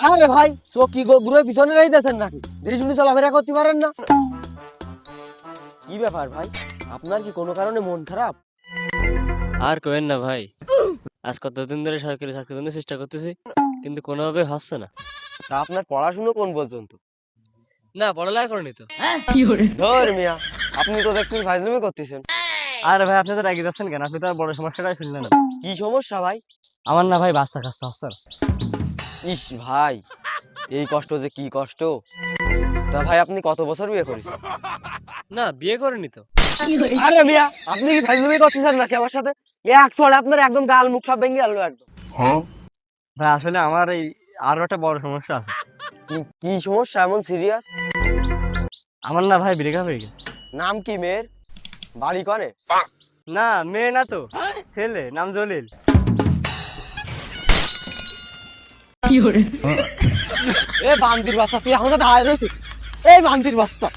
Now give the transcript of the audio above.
আরে ভাই চোখ কি ঘুরে পিছনে রাইতেছেন নাকি? দেরি শুনে চলাফেরা করতে পারেন না? কি ব্যাপার ভাই, আপনার কি কোনো কারণে মন খারাপ? আর কোয়েন না ভাই, আজ কতদিন ধরে সরকারি চাকরির জন্য চেষ্টা করতেছি, কিন্তু কোনোভাবে হচ্ছে না। তা আপনার পড়াশুনো কোন পর্যন্ত? না, পড়ালেখা করিনি তো। ধর মিয়া, আপনি তো দেখতেছি ফাইজলামি করতেছেন। আর ভাই আপনি তো রেগে যাচ্ছেন কেন? আপনি তো আর বড় সমস্যাটাই শুনলেন না। কি সমস্যা ভাই? আমার না ভাই বাচ্চা কাচ্চা হচ্ছে না। ইস ভাই, এই কষ্ট যে কি কষ্ট। তা ভাই আপনি কত বছর বিয়ে করেছেন? না, বিয়ে করিনি তো। আরে মিয়া, আপনি কি ফাইজলামি করতেছেন নাকি আমার সাথে? এক ছড়ে আপনার একদম গাল মুখ সব ভেঙে গেল একদম। ভাই আসলে আমার এই আরো একটা বড় সমস্যা আছে। কি সমস্যা এমন সিরিয়াস? আমার না ভাই ব্রেকআপ হয়ে গেছে। নাম কি মেয়ের? বাড়ি কনে? না, মেয়ে না তো, ছেলে, নাম জলিল। এ বান্দির বাচ্চা, তুই আমাকে দাঁড়ায় রয়েছিস? এই বান্দির বাচ্চা,